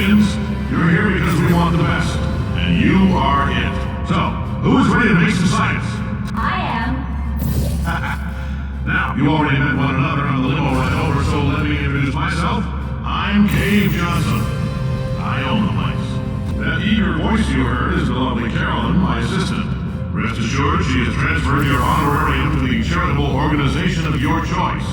opinions. You're here because we want the best. And you are it. So, who is ready to make some science? I am. Now, you already met one another on the limo ride over, so let me introduce myself. I'm Cave Johnson. I own the place. That eager voice you heard is the lovely Carolyn, my assistant. Rest assured, she has transferred your honorarium to the charitable organization of your choice.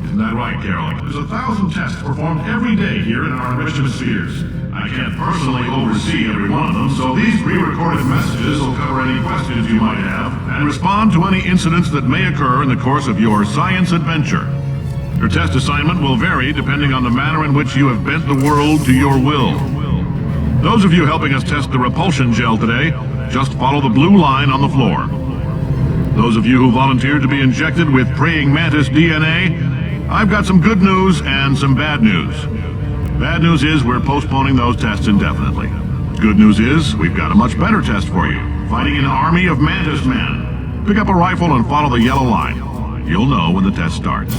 Isn't that right, Carolyn? There's 1,000 tests performed every day here in our enrichment spheres. I can't personally oversee every one of them, so these pre-recorded messages will cover any questions you might have and respond to any incidents that may occur in the course of your science adventure. Your test assignment will vary depending on the manner in which you have bent the world to your will. Those of you helping us test the repulsion gel today, just follow the blue line on the floor. Those of you who volunteered to be injected with praying mantis DNA, I've got some good news and some bad news. Bad news is we're postponing those tests indefinitely. Good news is we've got a much better test for you. Fighting an army of mantis men. Pick up a rifle and follow the yellow line. You'll know when the test starts.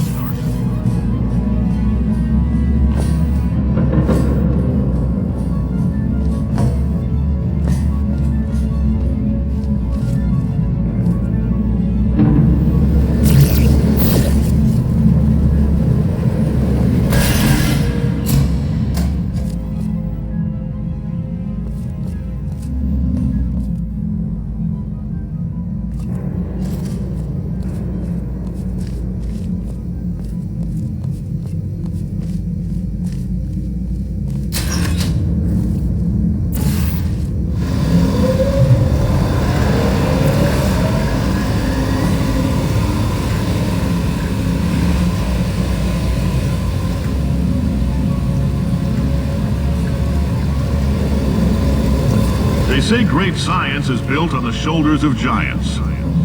They say great science is built on the shoulders of giants.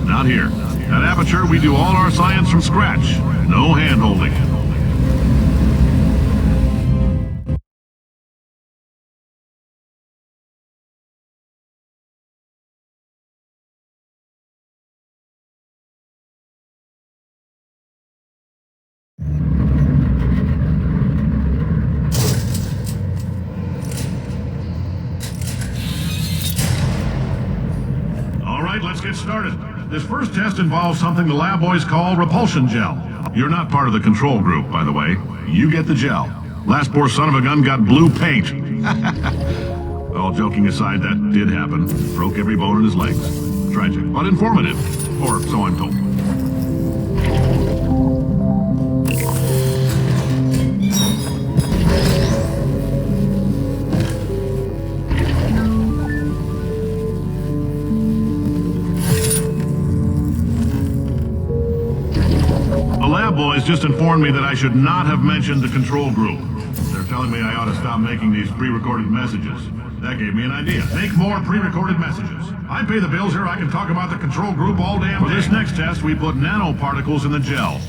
Not here. At Aperture, we do all our science from scratch. No hand-holding. Let's get started. This first test involves something the lab boys call repulsion gel. You're not part of the control group, by the way. You get the gel. Last poor son of a gun got blue paint. All joking aside, that did happen. Broke every bone in his legs. Tragic, but informative. Or so I'm told. Boys just informed me that I should not have mentioned the control group. They're telling me I ought to stop making these pre-recorded messages. That gave me an idea. Make more pre-recorded messages. I pay the bills here, I can talk about the control group all damn day. For this next test, we put nanoparticles in the gel.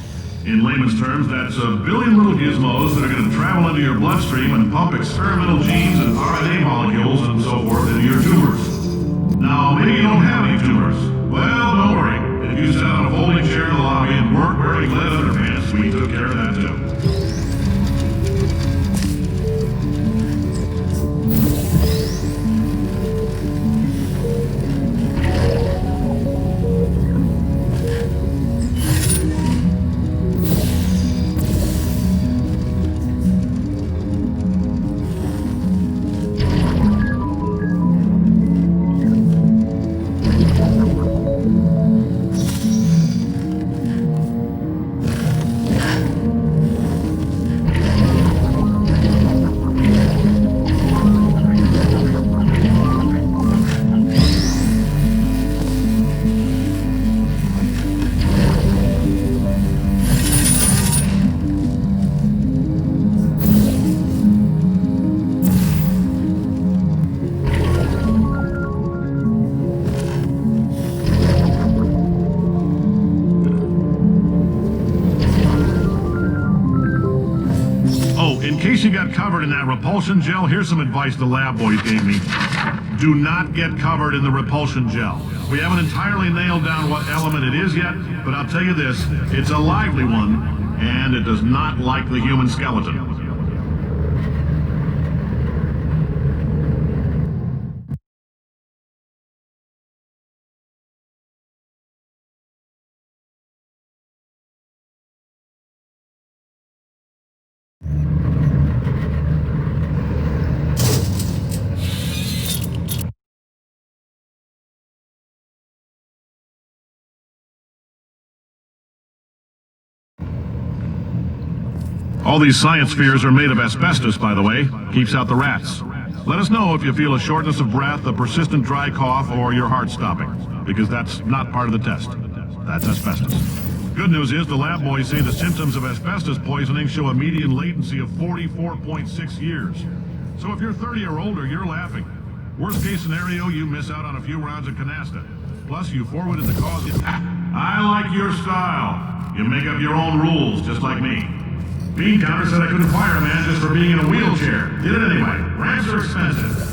In layman's terms, that's a billion little gizmos that are going to travel into your bloodstream and pump experimental genes and RNA molecules and so forth into your tumors. Now, maybe you don't have any tumors. Well, don't worry. If you sat on a folding chair in the lobby and weren't wearing lead underpants, we took care of that too. In case you got covered in that repulsion gel, here's some advice the lab boys gave me. Do not get covered in the repulsion gel. We haven't entirely nailed down what element it is yet, but I'll tell you this, it's a lively one, and it does not like the human skeleton. All these science spheres are made of asbestos, by the way. Keeps out the rats. Let us know if you feel a shortness of breath, a persistent dry cough, or your heart stopping, because that's not part of the test. That's asbestos. Good news is the lab boys say the symptoms of asbestos poisoning show a median latency of 44.6 years. So if you're 30 or older, you're laughing. Worst case scenario, you miss out on a few rounds of canasta. Plus, you forwarded the cause. I like your style. You make up your own rules, just like me. Bean Counter said I couldn't fire a man just for being in a wheelchair. Did it anyway. Ramps are expensive.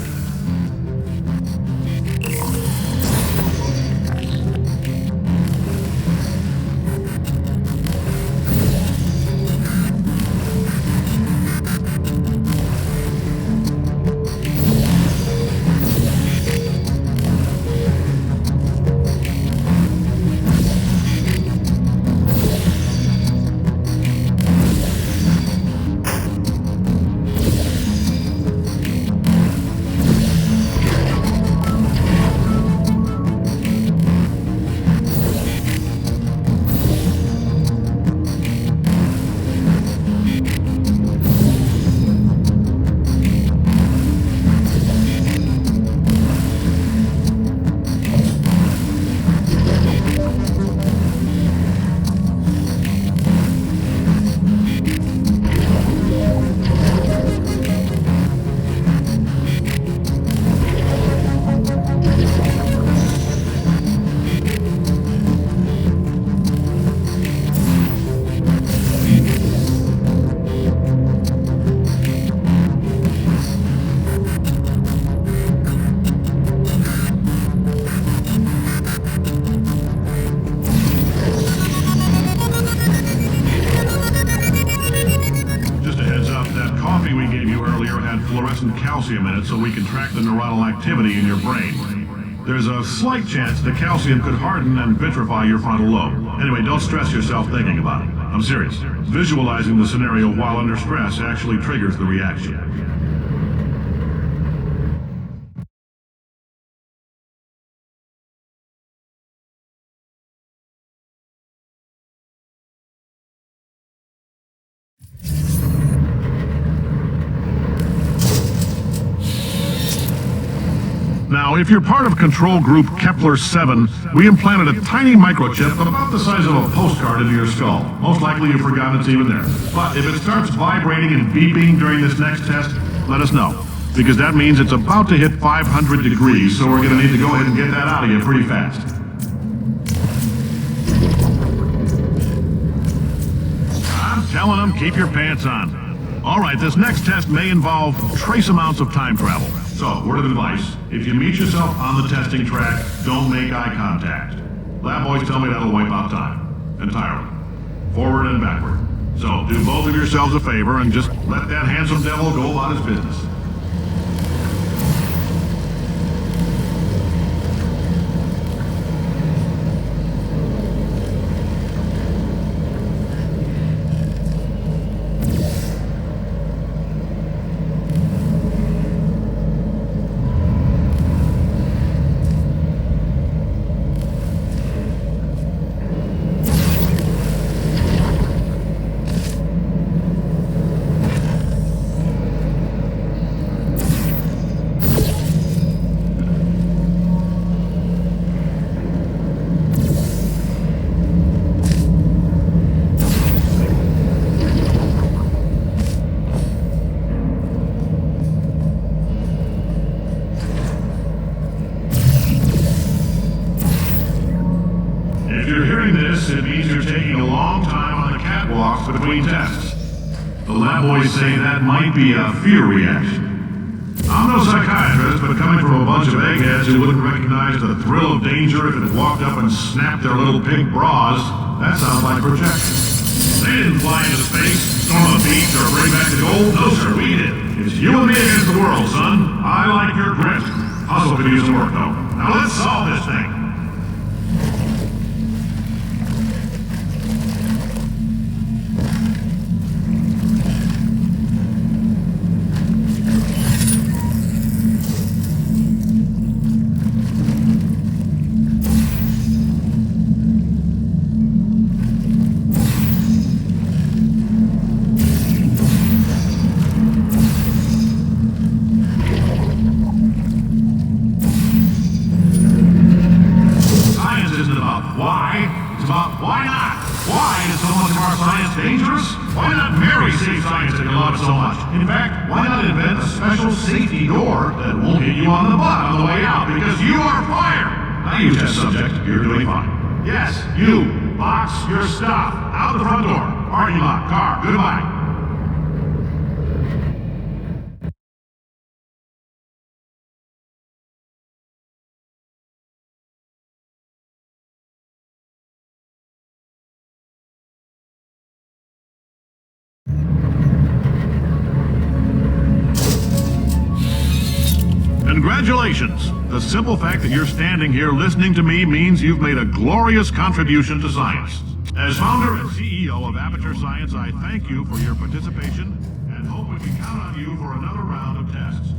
Calcium in it so we can track the neuronal activity in your brain. There's a slight chance the calcium could harden and vitrify your frontal lobe. Anyway, don't stress yourself thinking about it. I'm serious. Visualizing the scenario while under stress actually triggers the reaction. Now, if you're part of Control Group Kepler-7, we implanted a tiny microchip about the size of a postcard into your skull. Most likely you've forgotten it's even there. But if it starts vibrating and beeping during this next test, let us know. Because that means it's about to hit 500 degrees, so we're going to need to go ahead and get that out of you pretty fast. I'm telling them, keep your pants on. All right, this next test may involve trace amounts of time travel. So, word of advice, if you meet yourself on the testing track, don't make eye contact. Lab boys tell me that'll wipe out time. Entirely. Forward and backward. So, do both of yourselves a favor and just let that handsome devil go about his business. It means you're taking a long time on the catwalks between tests. The lab boys say that might be a fear reaction. I'm no psychiatrist, but coming from a bunch of eggheads who wouldn't recognize the thrill of danger if it walked up and snapped their little pink bras, that sounds like projection. They didn't fly into space, storm a beach, or bring back the gold. No, sir, we did. It's you and me against the world, son. I like your grit. Hustle could use some work, though. Now let's solve this thing. a special safety door that won't hit you on the butt on the way out because you are fired. Now you test subject, you're doing fine. Yes, you. Box your stuff. Out the front door. Parking lot. Car. Goodbye. Congratulations! The simple fact that you're standing here listening to me means you've made a glorious contribution to science. As founder and CEO of Aperture Science, I thank you for your participation and hope we can count on you for another round of tests.